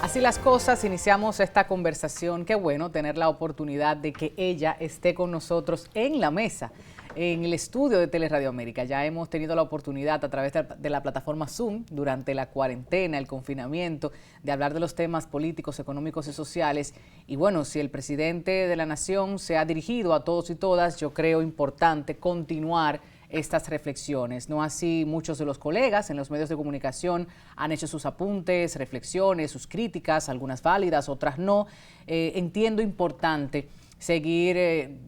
Así las cosas, iniciamos esta conversación. Qué bueno tener la oportunidad de que ella esté con nosotros en la mesa, en el estudio de Teleradio América. Ya hemos tenido la oportunidad a través de la plataforma Zoom durante la cuarentena, el confinamiento, de hablar de los temas políticos, económicos y sociales. Y bueno, si el presidente de la nación se ha dirigido a todos y todas, yo creo importante continuar estas reflexiones. No así muchos de los colegas en los medios de comunicación han hecho sus apuntes, reflexiones, sus críticas, algunas válidas, otras no. Entiendo importante seguir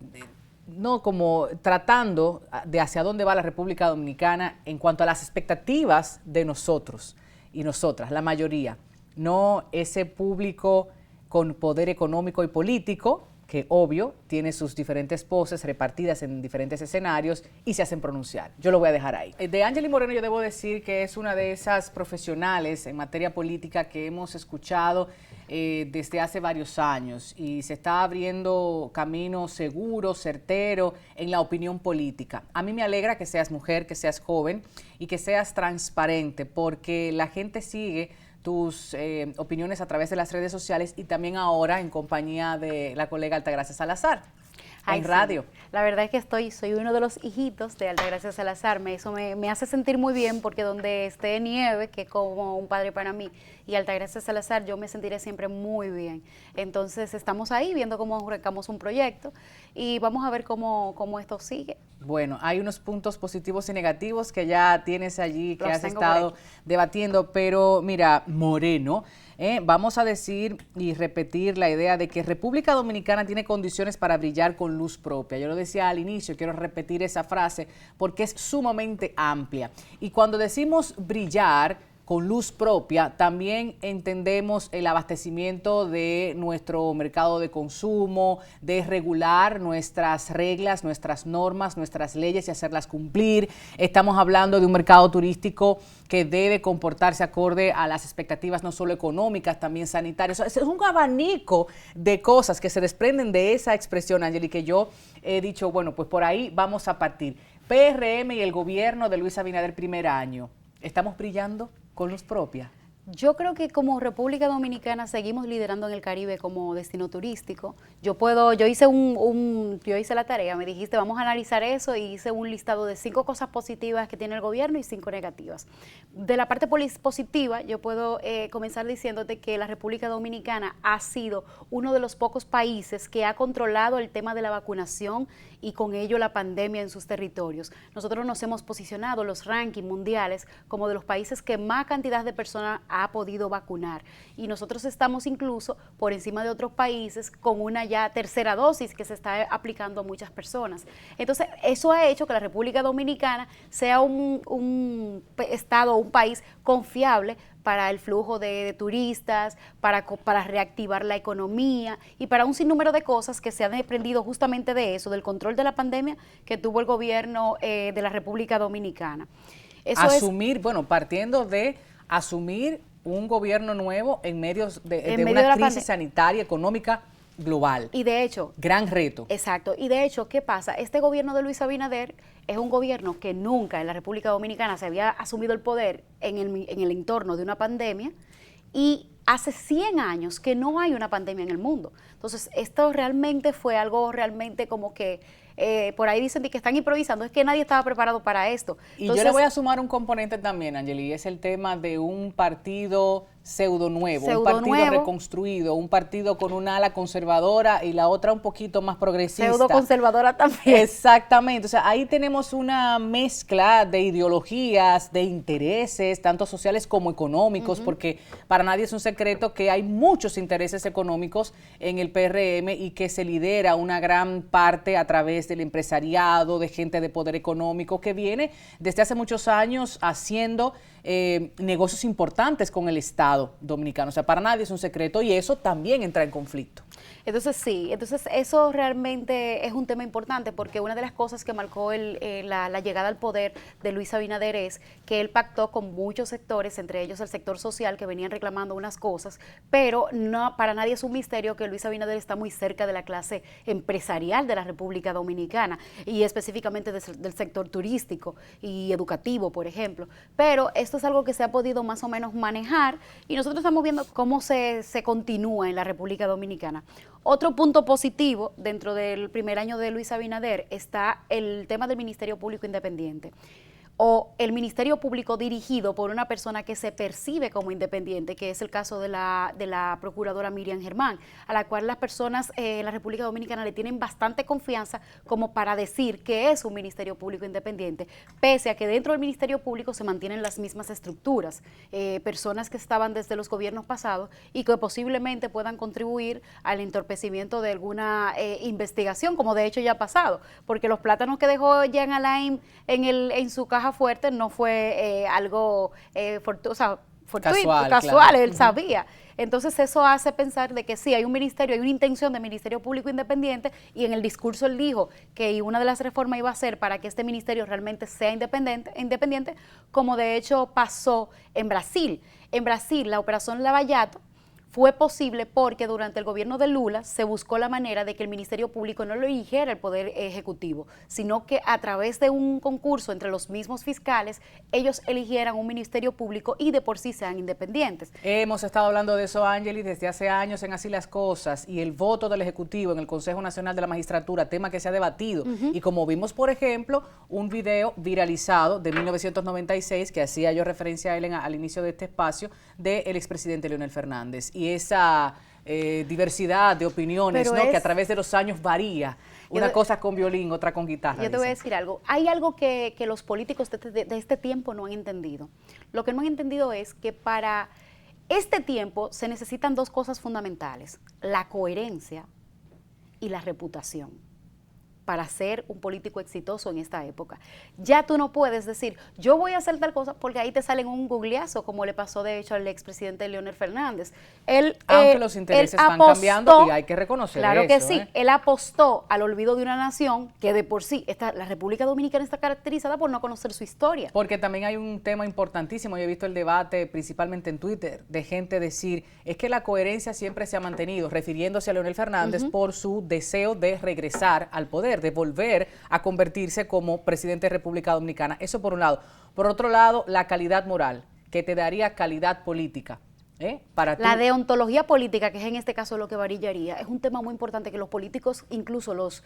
no como tratando de hacia dónde va la República Dominicana en cuanto a las expectativas de nosotros y nosotras, la mayoría, no ese público con poder económico y político que obvio tiene sus diferentes poses repartidas en diferentes escenarios y se hacen pronunciar. Yo lo voy a dejar ahí. De Angely Moreno yo debo decir que es una de esas profesionales en materia política que hemos escuchado desde hace varios años y se está abriendo camino seguro, certero en la opinión política. A mí me alegra que seas mujer, que seas joven y que seas transparente porque la gente sigue tus opiniones a través de las redes sociales y también ahora en compañía de la colega Altagracia Salazar en radio. Sí. La verdad es que soy uno de los hijitos de Altagracia Salazar. Eso me hace sentir muy bien porque donde esté Nieves, que es como un padre para mí, y Altagracia Salazar, yo me sentiré siempre muy bien. Entonces estamos ahí viendo cómo arrancamos un proyecto y vamos a ver cómo esto sigue. Bueno, hay unos puntos positivos y negativos que ya tienes allí, que has estado debatiendo, pero mira, Moreno, vamos a decir y repetir la idea de que República Dominicana tiene condiciones para brillar con luz propia. Yo lo decía al inicio, quiero repetir esa frase porque es sumamente amplia. Y cuando decimos brillar con luz propia, también entendemos el abastecimiento de nuestro mercado de consumo, de regular nuestras reglas, nuestras normas, nuestras leyes y hacerlas cumplir. Estamos hablando de un mercado turístico que debe comportarse acorde a las expectativas no solo económicas, también sanitarias. Es un abanico de cosas que se desprenden de esa expresión, Angely, que yo he dicho, bueno, pues por ahí vamos a partir. PRM y el gobierno de Luis Abinader, primer año, ¿estamos brillando con luz propia? Yo creo que como República Dominicana seguimos liderando en el Caribe como destino turístico. Yo hice la tarea, me dijiste vamos a analizar eso y hice un listado de 5 cosas positivas que tiene el gobierno y 5 negativas. De la parte positiva, yo puedo comenzar diciéndote que la República Dominicana ha sido uno de los pocos países que ha controlado el tema de la vacunación y con ello la pandemia en sus territorios. Nosotros nos hemos posicionado en los rankings mundiales como de los países que más cantidad de personas ha podido vacunar y nosotros estamos incluso por encima de otros países con una ya tercera dosis que se está aplicando a muchas personas. Entonces eso ha hecho que la República Dominicana sea un estado, un país confiable para el flujo de turistas, para reactivar la economía y para un sinnúmero de cosas que se han desprendido justamente de eso, del control de la pandemia que tuvo el gobierno de la República Dominicana. Partiendo de asumir un gobierno nuevo en medio de una crisis sanitaria, económica, global. Y de hecho, gran reto. Exacto. Y de hecho, ¿qué pasa? Este gobierno de Luis Abinader es un gobierno que nunca en la República Dominicana se había asumido el poder en el entorno de una pandemia y hace 100 años que no hay una pandemia en el mundo. Entonces, esto realmente fue algo realmente como que por ahí dicen que están improvisando, es que nadie estaba preparado para esto. Entonces, yo le voy a sumar un componente también, Angely, y es el tema de un partido pseudo nuevo, un partido reconstruido, un partido con una ala conservadora y la otra un poquito más progresista. Pseudo conservadora también. Exactamente, o sea, ahí tenemos una mezcla de ideologías, de intereses, tanto sociales como económicos, porque para nadie es un secreto que hay muchos intereses económicos en el PRM y que se lidera una gran parte a través del empresariado, de gente de poder económico que viene desde hace muchos años haciendo negocios importantes con el Estado dominicano. O sea, para nadie es un secreto y eso también entra en conflicto. Entonces sí, eso realmente es un tema importante porque una de las cosas que marcó la llegada al poder de Luis Abinader es que él pactó con muchos sectores, entre ellos el sector social, que venían reclamando unas cosas, pero no, para nadie es un misterio que Luis Abinader está muy cerca de la clase empresarial de la República Dominicana y específicamente del sector turístico y educativo, por ejemplo. Pero esto es algo que se ha podido más o menos manejar y nosotros estamos viendo cómo se continúa en la República Dominicana. Otro punto positivo dentro del primer año de Luis Abinader está el tema del Ministerio Público Independiente, o el Ministerio Público dirigido por una persona que se percibe como independiente, que es el caso de la procuradora Miriam Germán, a la cual las personas en la República Dominicana le tienen bastante confianza como para decir que es un Ministerio Público independiente, pese a que dentro del Ministerio Público se mantienen las mismas estructuras, personas que estaban desde los gobiernos pasados y que posiblemente puedan contribuir al entorpecimiento de alguna investigación, como de hecho ya ha pasado, porque los plátanos que dejó Jean Alain en su caja fuerte no fue algo casual, claro. Él sabía. Entonces eso hace pensar de que sí, hay un ministerio, hay una intención de Ministerio Público Independiente, y en el discurso él dijo que una de las reformas iba a ser para que este ministerio realmente sea independiente, como de hecho pasó en Brasil. En Brasil, la Operación Lavallato fue posible porque durante el gobierno de Lula se buscó la manera de que el Ministerio Público no lo eligiera el Poder Ejecutivo, sino que a través de un concurso entre los mismos fiscales, ellos eligieran un Ministerio Público y de por sí sean independientes. Hemos estado hablando de eso, Angeli, desde hace años en Así las Cosas, y el voto del Ejecutivo en el Consejo Nacional de la Magistratura, tema que se ha debatido. Y como vimos, por ejemplo, un video viralizado de 1996, que hacía yo referencia a él al inicio de este espacio, del expresidente Leonel Fernández. Y esa diversidad de opiniones, ¿no? Que a través de los años varía. Una cosa con violín, otra con guitarra. Yo te voy a decir algo. Hay algo que los políticos de este tiempo no han entendido. Lo que no han entendido es que para este tiempo se necesitan dos cosas fundamentales: la coherencia y la reputación, para ser un político exitoso en esta época. Ya tú no puedes decir, yo voy a hacer tal cosa, porque ahí te salen un googleazo, como le pasó de hecho al expresidente Leonel Fernández. Aunque los intereses van cambiando, y hay que reconocer claro eso. Claro que sí, él apostó al olvido de una nación que de por sí, la República Dominicana está caracterizada por no conocer su historia. Porque también hay un tema importantísimo, yo he visto el debate principalmente en Twitter, de gente decir, es que la coherencia siempre se ha mantenido, refiriéndose a Leonel Fernández por su deseo de regresar al poder, de volver a convertirse como presidente de República Dominicana. Eso por un lado. Por otro lado, la calidad moral, que te daría calidad política. Para la deontología política, que es en este caso lo que varillaría, es un tema muy importante que los políticos, incluso los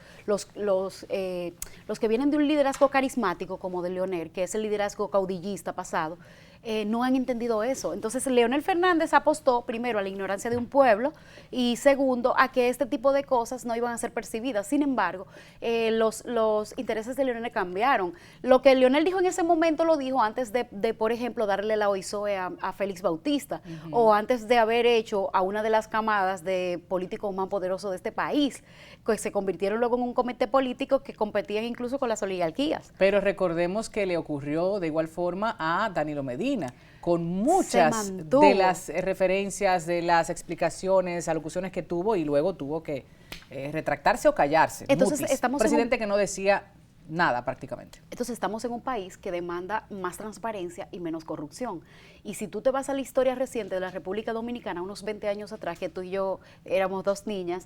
que vienen de un liderazgo carismático como de Leonel, que es el liderazgo caudillista pasado, no han entendido eso. Entonces Leonel Fernández apostó primero a la ignorancia de un pueblo y segundo a que este tipo de cosas no iban a ser percibidas. Sin embargo, los intereses de Leonel cambiaron. Lo que Leonel dijo en ese momento lo dijo antes de por ejemplo, darle la OISOE a Félix Bautista, o antes de haber hecho a una de las camadas de políticos más poderosos de este país, que se convirtieron luego en un comité político que competían incluso con las oligarquías. Pero recordemos que le ocurrió de igual forma a Danilo Medina, con muchas de las referencias, de las explicaciones, alocuciones que tuvo, y luego tuvo que retractarse o callarse. Entonces, estamos presidente que no decía nada prácticamente. Entonces estamos en un país que demanda más transparencia y menos corrupción. Y si tú te vas a la historia reciente de la República Dominicana, unos 20 años atrás, que tú y yo éramos dos niñas,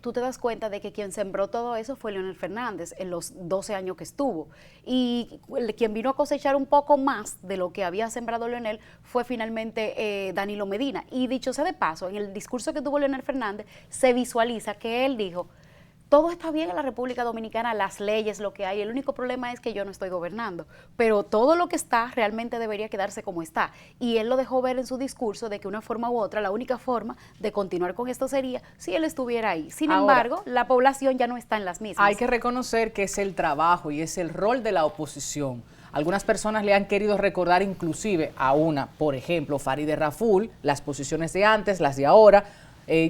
tú te das cuenta de que quien sembró todo eso fue Leonel Fernández en los 12 años que estuvo. Y quien vino a cosechar un poco más de lo que había sembrado Leonel fue finalmente Danilo Medina. Y dicho sea de paso, en el discurso que tuvo Leonel Fernández, se visualiza que él dijo: todo está bien en la República Dominicana, las leyes, lo que hay, el único problema es que yo no estoy gobernando, pero todo lo que está realmente debería quedarse como está. Y él lo dejó ver en su discurso de que una forma u otra, la única forma de continuar con esto sería si él estuviera ahí. Sin embargo, la población ya no está en las mismas. Hay que reconocer que es el trabajo y es el rol de la oposición. Algunas personas le han querido recordar inclusive a una, por ejemplo, Farideh Raful, las posiciones de antes, las de ahora.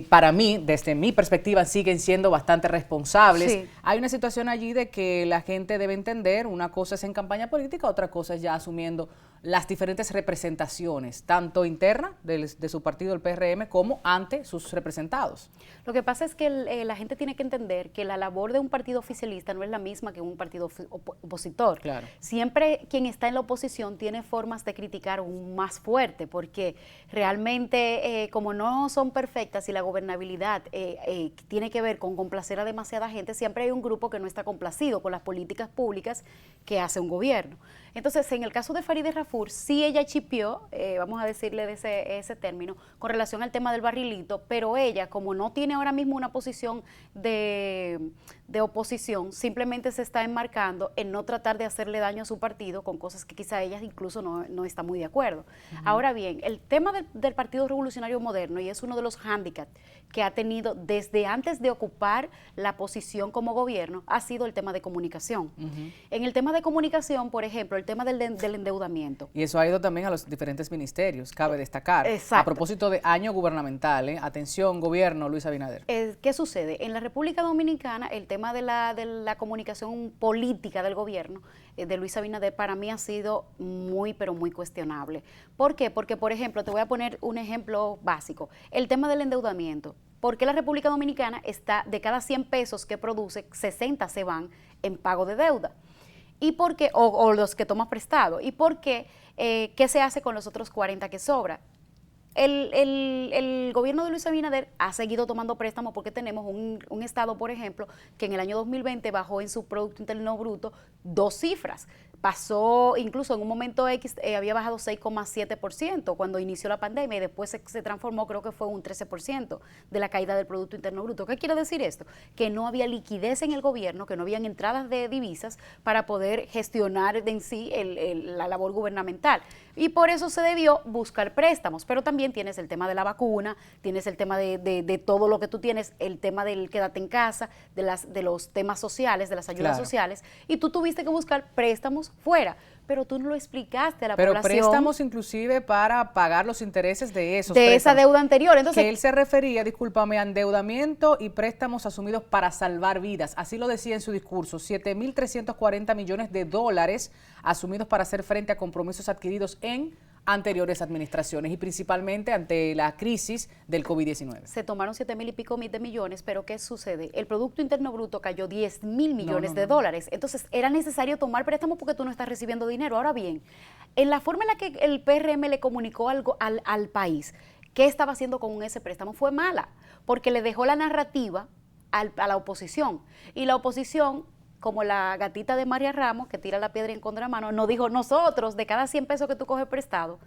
Para mí, desde mi perspectiva, siguen siendo bastante responsables. Sí. Hay una situación allí de que la gente debe entender, una cosa es en campaña política, otra cosa es ya asumiendo las diferentes representaciones, tanto interna de su partido, el PRM, como ante sus representados. Lo que pasa es que la gente tiene que entender que la labor de un partido oficialista no es la misma que un partido opositor. Claro. Siempre quien está en la oposición tiene formas de criticar aún más fuerte, porque realmente, como no son perfectas y la gobernabilidad tiene que ver con complacer a demasiada gente, siempre hay un grupo que no está complacido con las políticas públicas que hace un gobierno. Entonces, en el caso de Farideh Raful, sí ella chipió, vamos a decirle de ese término, con relación al tema del barrilito, pero ella, como no tiene ahora mismo una posición de oposición, simplemente se está enmarcando en no tratar de hacerle daño a su partido con cosas que quizá ella incluso no está muy de acuerdo. Ahora bien, el tema del Partido Revolucionario Moderno, y es uno de los hándicaps que ha tenido desde antes de ocupar la posición como gobierno, ha sido el tema de comunicación. En el tema de comunicación, por ejemplo, el tema del endeudamiento. Y eso ha ido también a los diferentes ministerios, cabe destacar. Exacto. A propósito de año gubernamental, atención, gobierno, Luis Abinader. ¿Qué sucede? En la República Dominicana, el tema de la comunicación política del gobierno de Luis Abinader para mí ha sido muy, pero muy cuestionable. ¿Por qué? Porque, por ejemplo, te voy a poner un ejemplo básico. El tema del endeudamiento. ¿Por qué la República Dominicana está, de cada 100 pesos que produce, 60 se van en pago de deuda? ¿Y por qué? O los que tomas prestado. ¿Y por qué? ¿Qué se hace con los otros 40 que sobra? El gobierno de Luis Abinader ha seguido tomando préstamos porque tenemos un estado, por ejemplo, que en el año 2020 bajó en su Producto Interno Bruto 2 cifras. Pasó, incluso en un momento X, había bajado 6,7% cuando inició la pandemia y después se transformó, creo que fue un 13% de la caída del Producto Interno Bruto. ¿Qué quiere decir esto? Que no había liquidez en el gobierno, que no habían entradas de divisas para poder gestionar en sí la labor gubernamental. Y por eso se debió buscar préstamos, pero también tienes el tema de la vacuna, tienes el tema de todo lo que tú tienes, el tema del quédate en casa, de los temas sociales, de las ayudas sociales, y tú tuviste que buscar préstamos fuera, pero tú no lo explicaste a la población. Pero préstamos inclusive para pagar los intereses de esos préstamos. Esa deuda anterior. Entonces, que él se refería, discúlpame, a endeudamiento y préstamos asumidos para salvar vidas. Así lo decía en su discurso, 7.340 millones de dólares asumidos para hacer frente a compromisos adquiridos en anteriores administraciones y principalmente ante la crisis del COVID-19. Se tomaron 7.000 y pico de millones, pero ¿qué sucede? El Producto Interno Bruto cayó 10.000 millones de dólares. Entonces, era necesario tomar préstamos porque tú no estás recibiendo dinero. Ahora bien, en la forma en la que el PRM le comunicó algo al país, ¿qué estaba haciendo con ese préstamo? Fue mala, porque le dejó la narrativa a la oposición. Y la oposición, como la gatita de María Ramos, que tira la piedra en contramano, nos dijo, nosotros, de cada 100 pesos que tú coges prestado,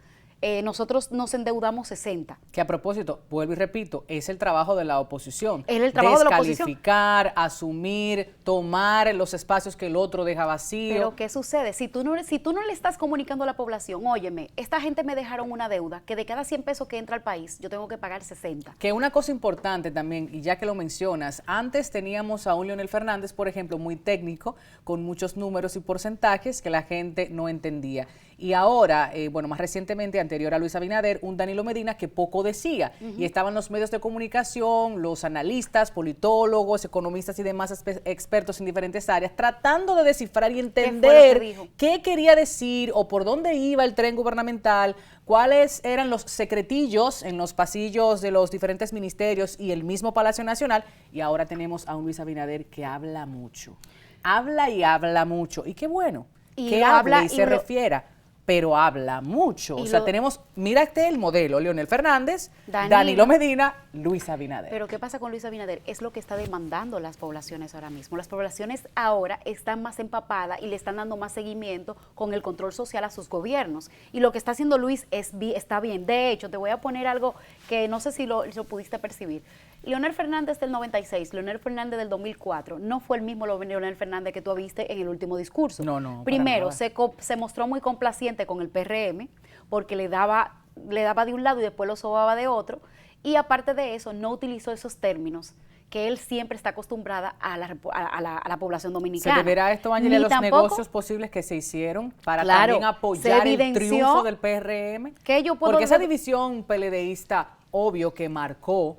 nosotros nos endeudamos 60. Que a propósito, vuelvo y repito, es el trabajo de la oposición. Es el trabajo de la oposición. Descalificar, asumir, tomar los espacios que el otro deja vacío. Pero ¿qué sucede? Si tú no le estás comunicando a la población, óyeme, esta gente me dejaron una deuda que de cada 100 pesos que entra al país, yo tengo que pagar 60. Que una cosa importante también, y ya que lo mencionas, antes teníamos a un Leonel Fernández, por ejemplo, muy técnico, con muchos números y porcentajes que la gente no entendía. Y ahora, bueno, más recientemente, anterior a Luis Abinader, un Danilo Medina que poco decía. Y estaban los medios de comunicación, los analistas, politólogos, economistas y demás expertos en diferentes áreas, tratando de descifrar y entender qué quería decir o por dónde iba el tren gubernamental, cuáles eran los secretillos en los pasillos de los diferentes ministerios y el mismo Palacio Nacional. Y ahora tenemos a un Luis Abinader que habla mucho. Habla y habla mucho. Y qué bueno que habla y se refiera. Pero habla mucho. O sea, tenemos, mírate el modelo, Leonel Fernández, Danilo Medina, Luis Abinader. Pero ¿qué pasa con Luis Abinader? Es lo que está demandando las poblaciones ahora mismo. Las poblaciones ahora están más empapadas y le están dando más seguimiento con el control social a sus gobiernos. Y lo que está haciendo Luis está bien. De hecho, te voy a poner algo que no sé si lo pudiste percibir. Leonel Fernández del 96, Leonel Fernández del 2004, no fue el mismo Leonel Fernández que tú viste en el último discurso. No. Primero, se mostró muy complaciente con el PRM, porque le daba de un lado y después lo sobaba de otro, y aparte de eso, no utilizó esos términos que él siempre está acostumbrada a la población dominicana. ¿Se deberá esto, Ángela, a los negocios posibles que se hicieron para también apoyar el triunfo del PRM? Porque esa división PLDista, obvio que marcó.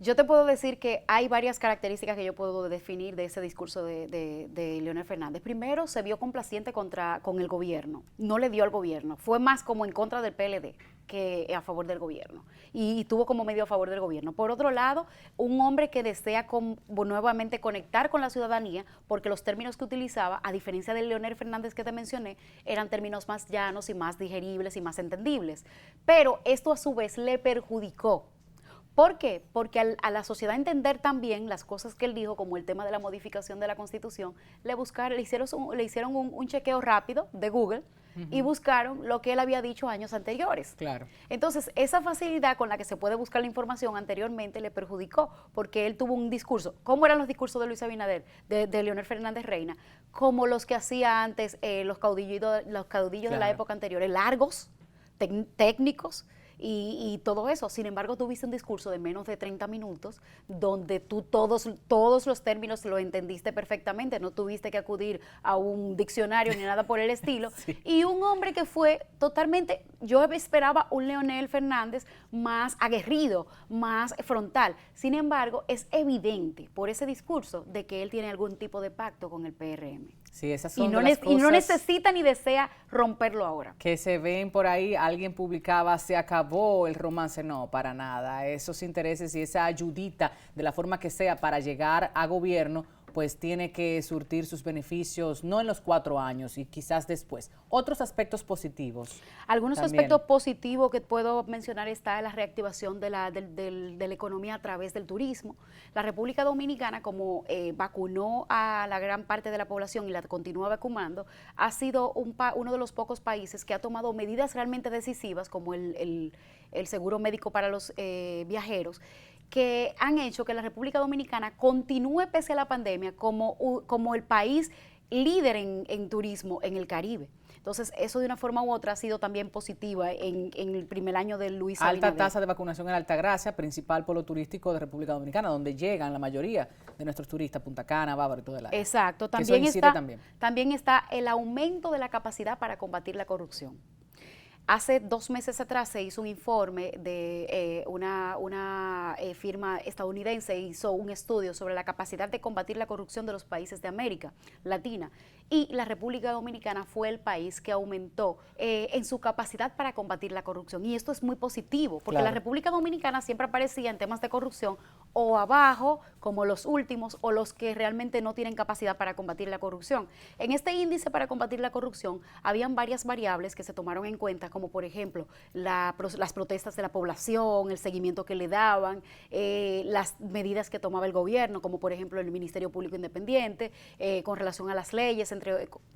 Yo te puedo decir que hay varias características que yo puedo definir de ese discurso de Leonel Fernández. Primero, se vio complaciente con el gobierno, no le dio al gobierno, fue más como en contra del PLD que a favor del gobierno, y tuvo como medio a favor del gobierno. Por otro lado, un hombre que desea nuevamente conectar con la ciudadanía, porque los términos que utilizaba, a diferencia del Leonel Fernández que te mencioné, eran términos más llanos y más digeribles y más entendibles. Pero esto a su vez le perjudicó. ¿Por qué? Porque a la sociedad entender también las cosas que él dijo, como el tema de la modificación de la Constitución, le hicieron un chequeo rápido de Google y buscaron lo que él había dicho años anteriores. Claro. Entonces, esa facilidad con la que se puede buscar la información anteriormente le perjudicó, porque él tuvo un discurso. ¿Cómo eran los discursos de Luis Abinader, de Leonel Fernández Reina? Como los que hacía antes los caudillos de la época anterior, largos, técnicos, y todo eso. Sin embargo, tuviste un discurso de menos de 30 minutos donde tú todos los términos lo entendiste perfectamente, no tuviste que acudir a un diccionario ni nada por el estilo. Sí. Y un hombre que fue totalmente, yo esperaba un Leonel Fernández más aguerrido, más frontal. Sin embargo, es evidente por ese discurso de que él tiene algún tipo de pacto con el PRM. Sí, esas son y no necesita ni desea romperlo ahora. Que se ven por ahí, alguien publicaba, se acabó el romance. No, para nada. Esos intereses y esa ayudita, de la forma que sea, para llegar a gobierno, pues tiene que surtir sus beneficios, no en los 4 años y quizás después. Otros aspectos positivos. Algunos también. Aspectos positivos que puedo mencionar está la reactivación de la economía a través del turismo. La República Dominicana, como vacunó a la gran parte de la población y la continúa vacunando, ha sido uno de los pocos países que ha tomado medidas realmente decisivas, como el seguro médico para los viajeros, que han hecho que la República Dominicana continúe pese a la pandemia como el país líder en turismo en el Caribe. Entonces, eso de una forma u otra ha sido también positiva en el primer año de Luis Abinader. Alta tasa de vacunación en Altagracia, principal polo turístico de República Dominicana, donde llegan la mayoría de nuestros turistas, Punta Cana, Bávaro y todo el área. Exacto. También está el aumento de la capacidad para combatir la corrupción. Hace 2 meses atrás se hizo un informe de una firma estadounidense, hizo un estudio sobre la capacidad de combatir la corrupción de los países de América Latina, y la República Dominicana fue el país que aumentó en su capacidad para combatir la corrupción. Y esto es muy positivo, porque claro, la República Dominicana siempre aparecía en temas de corrupción o abajo, como los últimos, o los que realmente no tienen capacidad para combatir la corrupción. En este índice para combatir la corrupción habían varias variables que se tomaron en cuenta, como por ejemplo las protestas de la población, el seguimiento que le daban, las medidas que tomaba el gobierno, como por ejemplo el Ministerio Público Independiente, con relación a las leyes,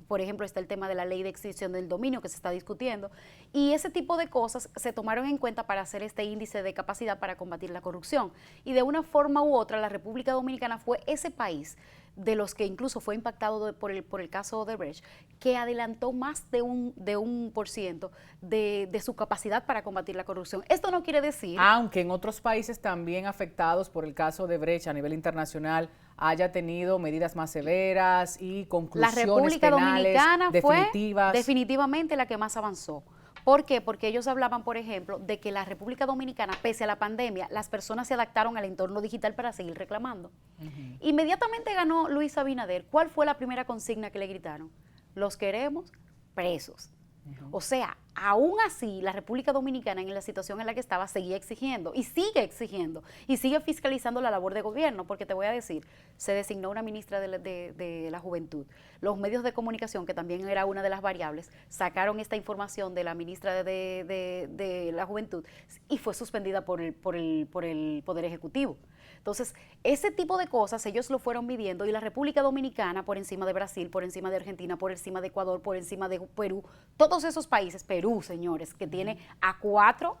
por ejemplo está el tema de la ley de extinción del dominio que se está discutiendo, y ese tipo de cosas se tomaron en cuenta para hacer este índice de capacidad para combatir la corrupción. Y de una forma u otra la República Dominicana fue ese país de los que incluso fue impactado por el caso Odebrecht, que adelantó más de un por ciento de su capacidad para combatir la corrupción. Esto no quiere decir... Aunque en otros países también afectados por el caso Odebrecht a nivel internacional haya tenido medidas más severas y conclusiones penales definitivas. La República Dominicana fue definitivamente la que más avanzó. ¿Por qué? Porque ellos hablaban, por ejemplo, de que la República Dominicana, pese a la pandemia, las personas se adaptaron al entorno digital para seguir reclamando. Inmediatamente ganó Luis Abinader. ¿Cuál fue la primera consigna que le gritaron? Los queremos presos. O sea, aún así, la República Dominicana, en la situación en la que estaba, seguía exigiendo y sigue fiscalizando la labor de gobierno, porque te voy a decir, se designó una ministra de la Juventud. Los medios de comunicación, que también era una de las variables, sacaron esta información de la ministra de la Juventud y fue suspendida por el Poder Ejecutivo. Entonces, ese tipo de cosas ellos lo fueron midiendo, y la República Dominicana, por encima de Brasil, por encima de Argentina, por encima de Ecuador, por encima de Perú, todos esos países, Perú, señores, que tiene a cuatro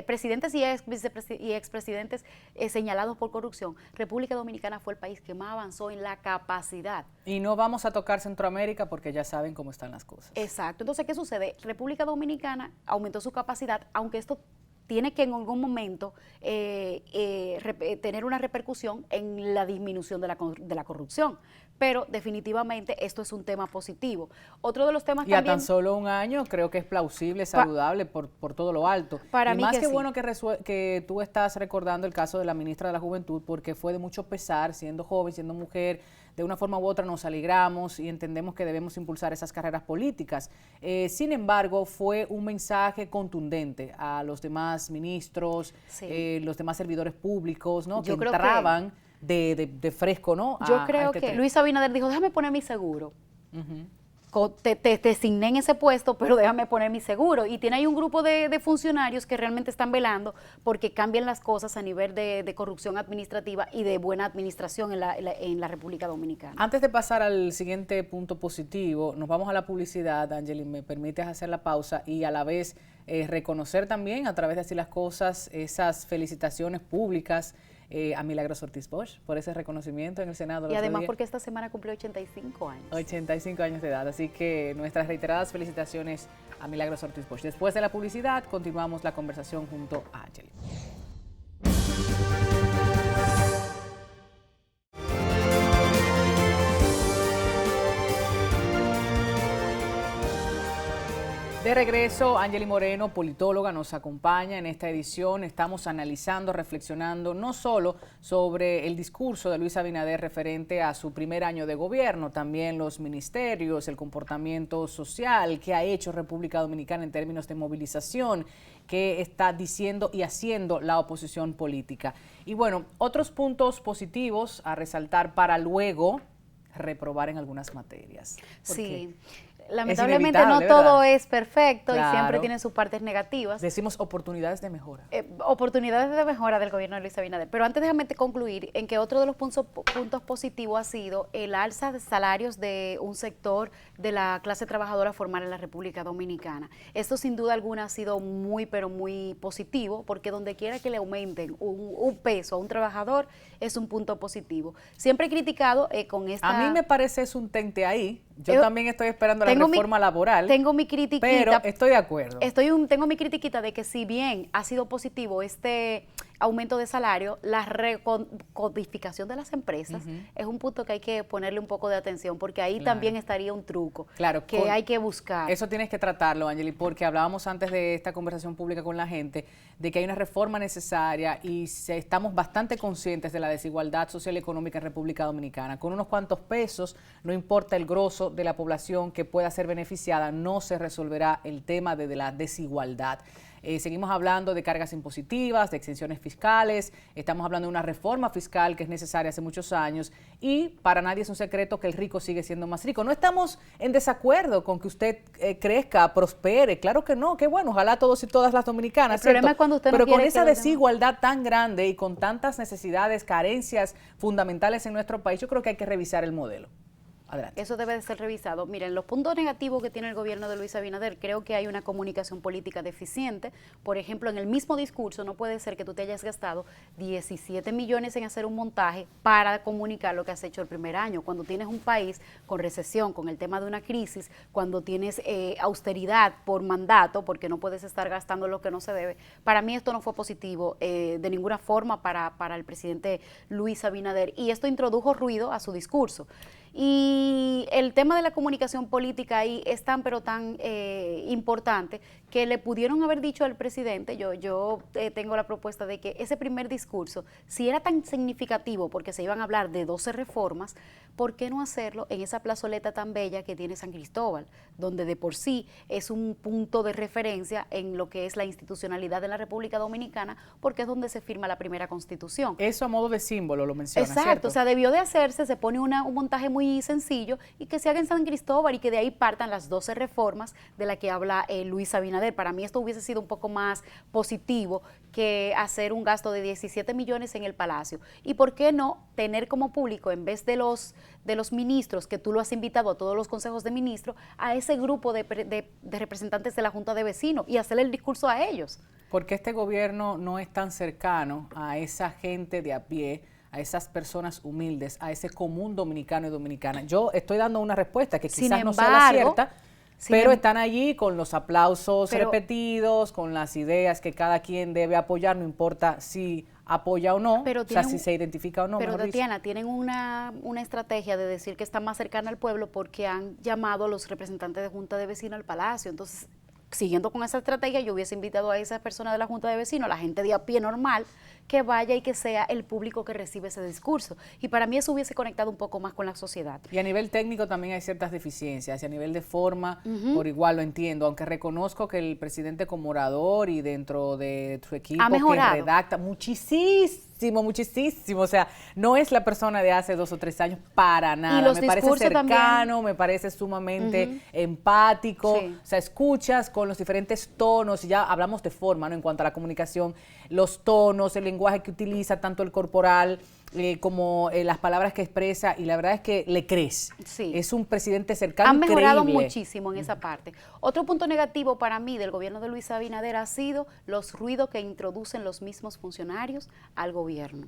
presidentes y expresidentes señalados por corrupción. República Dominicana fue el país que más avanzó en la capacidad. Y no vamos a tocar Centroamérica porque ya saben cómo están las cosas. Exacto. Entonces, ¿qué sucede? República Dominicana aumentó su capacidad, aunque esto tiene que en algún momento tener una repercusión en la disminución de la corrupción. Pero definitivamente esto es un tema positivo. Otro de los temas también... Y a tan solo un año creo que es plausible, saludable por todo lo alto. Para mí más que sí. Bueno que tú estás recordando el caso de la ministra de la Juventud, porque fue de mucho pesar, siendo joven, siendo mujer, de una forma u otra nos alegramos y entendemos que debemos impulsar esas carreras políticas. Sin embargo, fue un mensaje contundente a los demás ministros, sí, los demás servidores públicos, ¿no? Que entraban de fresco, ¿no? Yo creo que Luis Abinader dijo, déjame poner mi seguro. te designé en ese puesto, pero déjame poner mi seguro. Y tiene ahí un grupo de funcionarios que realmente están velando porque cambien las cosas a nivel de corrupción administrativa y de buena administración en la República Dominicana. Antes de pasar al siguiente punto positivo, nos vamos a la publicidad, Angeli, me permites hacer la pausa y a la vez reconocer también, a través de Así las Cosas, esas felicitaciones públicas a Milagros Ortiz Bosch por ese reconocimiento en el Senado. Y además porque esta semana cumplió 85 años. 85 años de edad, así que nuestras reiteradas felicitaciones a Milagros Ortiz Bosch. Después de la publicidad, continuamos la conversación junto a Angeli. De regreso, Angeli Moreno, politóloga, nos acompaña en esta edición. Estamos analizando, reflexionando no solo sobre el discurso de Luis Abinader referente a su primer año de gobierno, también los ministerios, el comportamiento social que ha hecho República Dominicana en términos de movilización, que está diciendo y haciendo la oposición política. Y bueno, otros puntos positivos a resaltar para luego reprobar en algunas materias. Sí. Lamentablemente no todo es perfecto, claro, y siempre tiene sus partes negativas. Decimos oportunidades de mejora. Oportunidades de mejora del gobierno de Luis Abinader. Pero antes déjame concluir en que otro de los puntos positivos ha sido el alza de salarios de un sector de la clase trabajadora formal en la República Dominicana. Esto sin duda alguna ha sido muy, pero muy positivo, porque donde quiera que le aumenten un peso a un trabajador es un punto positivo. Siempre he criticado con esta... A mí me parece es un tente ahí. Yo también estoy esperando la reforma laboral. Tengo mi critiquita. Pero estoy de acuerdo. Tengo mi critiquita de que si bien ha sido positivo este aumento de salario, la recodificación de las empresas es un punto que hay que ponerle un poco de atención, porque ahí también estaría un truco que hay que buscar. Eso tienes que tratarlo, Angeli, porque hablábamos antes de esta conversación pública con la gente de que hay una reforma necesaria y estamos bastante conscientes de la desigualdad social y económica en República Dominicana. Con unos cuantos pesos, no importa el grosso de la población que pueda ser beneficiada, no se resolverá el tema de la desigualdad. Seguimos hablando de cargas impositivas, de exenciones fiscales, estamos hablando de una reforma fiscal que es necesaria hace muchos años y para nadie es un secreto que el rico sigue siendo más rico. No estamos en desacuerdo con que usted crezca, prospere, claro que no, qué bueno, ojalá todos y todas las dominicanas, el problema es cuando usted pero con esa desigualdad tan grande y con tantas necesidades, carencias fundamentales en nuestro país, yo creo que hay que revisar el modelo. Adelante. Eso debe de ser revisado. Miren, los puntos negativos que tiene el gobierno de Luis Abinader, creo que hay una comunicación política deficiente. Por ejemplo, en el mismo discurso no puede ser que tú te hayas gastado 17 millones en hacer un montaje para comunicar lo que has hecho el primer año. Cuando tienes un país con recesión, con el tema de una crisis, cuando tienes austeridad por mandato, porque no puedes estar gastando lo que no se debe. Para mí esto no fue positivo de ninguna forma para el presidente Luis Abinader. Y esto introdujo ruido a su discurso. Y el tema de la comunicación política ahí es tan pero tan importante que le pudieron haber dicho al presidente, yo tengo la propuesta de que ese primer discurso, si era tan significativo porque se iban a hablar de 12 reformas, ¿por qué no hacerlo en esa plazoleta tan bella que tiene San Cristóbal, donde de por sí es un punto de referencia en lo que es la institucionalidad de la República Dominicana, porque es donde se firma la primera Constitución? Eso a modo de símbolo lo menciona, exacto, ¿cierto? O sea, debió de hacerse, se pone un montaje muy sencillo y que se haga en San Cristóbal y que de ahí partan las 12 reformas de las que habla Luis Abinader. Para mí esto hubiese sido un poco más positivo que hacer un gasto de 17 millones en el Palacio. ¿Y por qué no tener como público, en vez de los ministros, que tú lo has invitado a todos los consejos de ministros, a ese grupo de representantes de la Junta de Vecinos y hacerle el discurso a ellos? Porque este gobierno no es tan cercano a esa gente de a pie, a esas personas humildes, a ese común dominicano y dominicana. Yo estoy dando una respuesta que quizás no sea la cierta, pero están allí con los aplausos repetidos, con las ideas que cada quien debe apoyar, no importa si apoya o no, o sea, si se identifica o no. Pero Tatiana, tienen una estrategia de decir que está más cercana al pueblo porque han llamado a los representantes de Junta de Vecinos al Palacio. Entonces, siguiendo con esa estrategia, yo hubiese invitado a esas personas de la Junta de Vecinos, la gente de a pie normal, que vaya y que sea el público que recibe ese discurso. Y para mí eso hubiese conectado un poco más con la sociedad. Y a nivel técnico también hay ciertas deficiencias, y a nivel de forma, por igual lo entiendo, aunque reconozco que el presidente como orador y dentro de su equipo que redacta muchísimo muchísimo, muchísimo. O sea, no es la persona de hace 2 o 3 años para nada. los me parece cercano, también. me parece sumamente empático. Sí. O sea, escuchas con los diferentes tonos, y ya hablamos de forma, ¿no? En cuanto a la comunicación, los tonos, el lenguaje que utiliza, tanto el corporal como las palabras que expresa, y la verdad es que le crees. Sí. Es un presidente cercano. Han mejorado creíble. muchísimo en esa parte. Otro punto negativo para mí del gobierno de Luis Abinader ha sido los ruidos que introducen los mismos funcionarios al gobierno.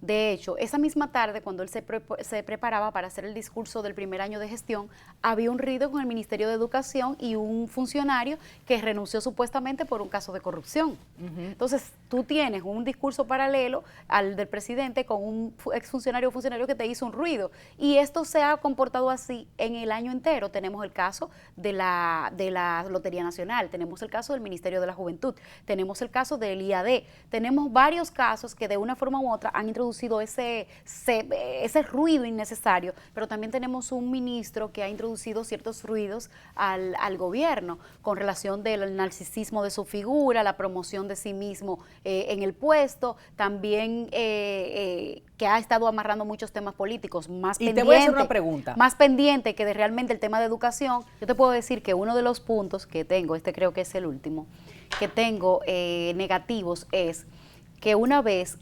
De hecho, esa misma tarde, cuando él se preparaba para hacer el discurso del primer año de gestión, había un ruido con el Ministerio de Educación y un funcionario que renunció supuestamente por un caso de corrupción. Entonces, tú tienes un discurso paralelo al del presidente con un exfuncionario o funcionario que te hizo un ruido. Y esto se ha comportado así en el año entero. Tenemos el caso de la Lotería Nacional, tenemos el caso del Ministerio de la Juventud, tenemos el caso del IAD, tenemos varios casos que de una forma u otra han introducido ese ruido innecesario, pero también tenemos un ministro que ha introducido ciertos ruidos al gobierno con relación del narcisismo de su figura, la promoción de sí mismo en el puesto, también que ha estado amarrando muchos temas políticos, más y pendiente. Te voy a hacer una pregunta. Más pendiente que de realmente el tema de educación. Yo te puedo decir que uno de los puntos que tengo, creo que es el último, que tengo negativos es que una vez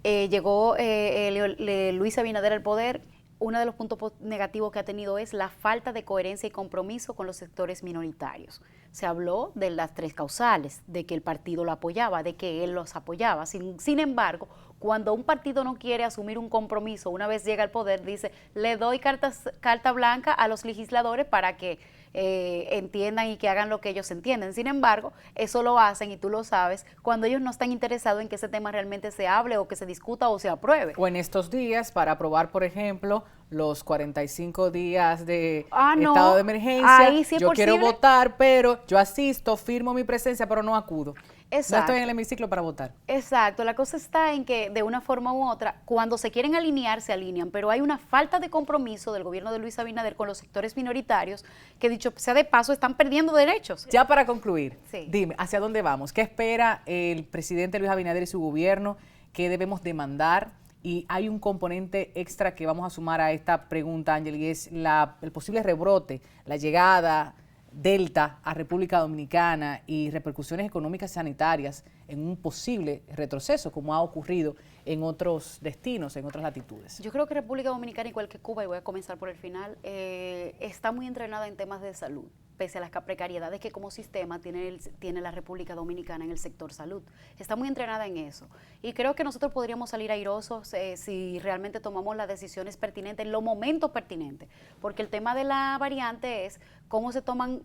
llegó Luis Abinader al poder, uno de los puntos negativos que ha tenido es la falta de coherencia y compromiso con los sectores minoritarios. Se habló de las 3 causales, de que el partido lo apoyaba, de que él los apoyaba. Sin embargo, cuando un partido no quiere asumir un compromiso, una vez llega al poder, dice, le doy carta blanca a los legisladores para que entiendan y que hagan lo que ellos entienden. Sin embargo, eso lo hacen, y tú lo sabes, cuando ellos no están interesados en que ese tema realmente se hable o que se discuta o se apruebe. O en estos días, para aprobar, por ejemplo, los 45 días de estado de emergencia, ahí sí es yo posible. Quiero votar, pero yo asisto, firmo mi presencia, pero no acudo. Exacto. No estoy en el hemiciclo para votar. Exacto, la cosa está en que de una forma u otra, cuando se quieren alinear, se alinean, pero hay una falta de compromiso del gobierno de Luis Abinader con los sectores minoritarios que, dicho sea de paso, están perdiendo derechos. Ya para concluir, sí. Dime, ¿hacia dónde vamos? ¿Qué espera el presidente Luis Abinader y su gobierno? ¿Qué debemos demandar? Y hay un componente extra que vamos a sumar a esta pregunta, Ángel, y es el posible rebrote, la llegada Delta a República Dominicana y repercusiones económicas y sanitarias en un posible retroceso, como ha ocurrido en otros destinos, en otras latitudes. Yo creo que República Dominicana, igual que Cuba, y voy a comenzar por el final, está muy entrenada en temas de salud, pese a las precariedades que como sistema tiene la República Dominicana en el sector salud. Está muy entrenada en eso. Y creo que nosotros podríamos salir airosos si realmente tomamos las decisiones pertinentes en los momentos pertinentes, porque el tema de la variante es cómo se toman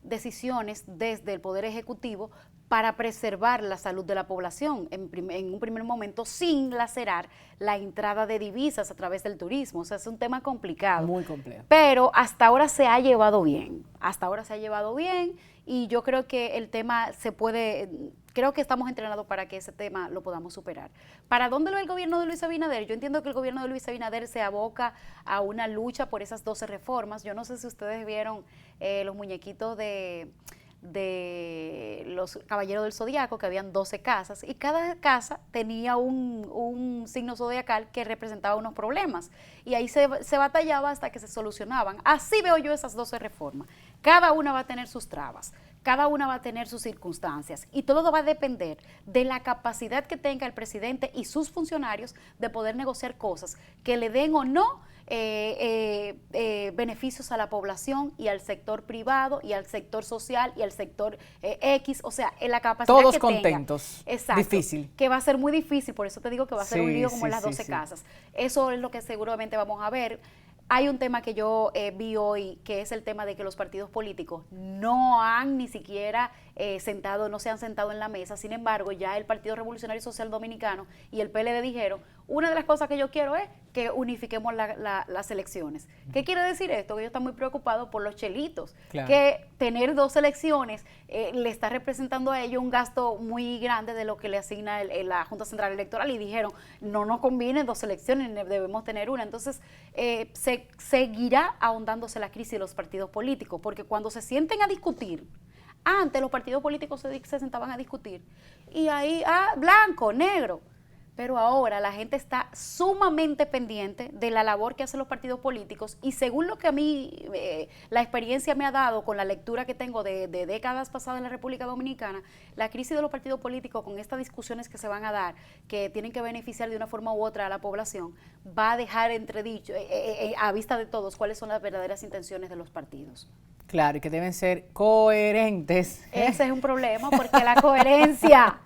decisiones desde el Poder Ejecutivo para preservar la salud de la población en un primer momento, sin lacerar la entrada de divisas a través del turismo. O sea, es un tema complicado. Muy complejo. Pero hasta ahora se ha llevado bien. Y yo creo que el tema creo que estamos entrenados para que ese tema lo podamos superar. ¿Para dónde va el gobierno de Luis Abinader? Yo entiendo que el gobierno de Luis Abinader se aboca a una lucha por esas 12 reformas. Yo no sé si ustedes vieron los muñequitos de los Caballeros del Zodiaco, que habían 12 casas, y cada casa tenía un signo zodiacal que representaba unos problemas, y ahí se batallaba hasta que se solucionaban. Así veo yo esas 12 reformas. Cada una va a tener sus trabas, cada una va a tener sus circunstancias, y todo va a depender de la capacidad que tenga el presidente y sus funcionarios de poder negociar cosas que le den o no beneficios a la población y al sector privado y al sector social y al sector X, o sea, en la capacidad todos que contentos. Tenga. Exacto. Difícil. Que va a ser muy difícil, por eso te digo que va a ser un lío como en las 12 sí. casas. Eso es lo que seguramente vamos a ver. Hay un tema que yo vi hoy, que es el tema de que los partidos políticos no han ni siquiera no se han sentado en la mesa. Sin embargo, ya el Partido Revolucionario Social Dominicano y el PLD dijeron, una de las cosas que yo quiero es que unifiquemos las elecciones. ¿Qué quiere decir esto? Que ellos están muy preocupados por los chelitos, claro, que tener 2 elecciones le está representando a ellos un gasto muy grande de lo que le asigna la Junta Central Electoral, y dijeron, no nos conviene 2 elecciones, debemos tener una. Entonces, seguirá ahondándose la crisis de los partidos políticos, porque cuando se sienten a discutir, antes los partidos políticos se sentaban a discutir, y ahí, blanco, negro. pero ahora la gente está sumamente pendiente de la labor que hacen los partidos políticos y según lo que a mí la experiencia me ha dado con la lectura que tengo de décadas pasadas en la República Dominicana, la crisis de los partidos políticos con estas discusiones que se van a dar, que tienen que beneficiar de una forma u otra a la población, va a dejar entredicho a vista de todos cuáles son las verdaderas intenciones de los partidos. Claro, y que deben ser coherentes. Ese es un problema porque la coherencia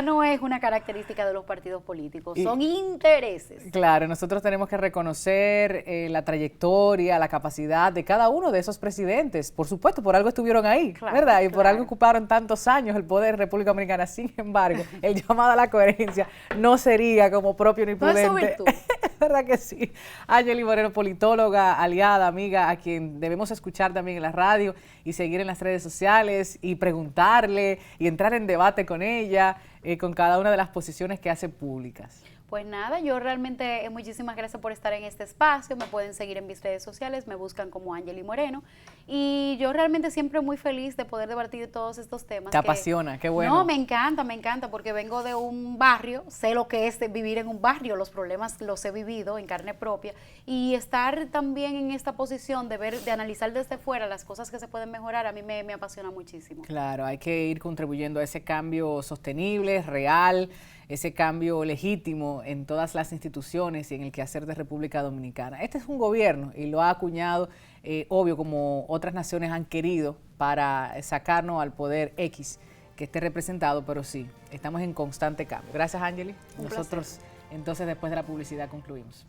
no es una característica de los partidos políticos, son intereses. Claro, nosotros tenemos que reconocer la trayectoria, la capacidad de cada uno de esos presidentes. Por supuesto, por algo estuvieron ahí, claro, ¿verdad? Y por algo ocuparon tantos años el poder en República Dominicana. Sin embargo, el llamado a la coherencia no sería como propio ni prudente. No es su virtud. ¿Verdad que sí? Angely Moreno, politóloga, aliada, amiga, a quien debemos escuchar también en la radio y seguir en las redes sociales y preguntarle y entrar en debate con ella, con cada una de las posiciones que hace públicas. Pues nada, yo realmente muchísimas gracias por estar en este espacio, me pueden seguir en mis redes sociales, me buscan como Angely Moreno y yo realmente siempre muy feliz de poder debatir todos estos temas. Te apasiona, qué bueno. No, me encanta porque vengo de un barrio, sé lo que es vivir en un barrio, los problemas los he vivido en carne propia y estar también en esta posición de ver, de analizar desde fuera las cosas que se pueden mejorar, a mí me apasiona muchísimo. Claro, hay que ir contribuyendo a ese cambio sostenible, real, ese cambio legítimo en todas las instituciones y en el quehacer de República Dominicana. Este es un gobierno y lo ha acuñado, obvio, como otras naciones han querido para sacarnos al poder X que esté representado, pero sí, estamos en constante cambio. Gracias, Angely. Nosotros, entonces, después de la publicidad concluimos.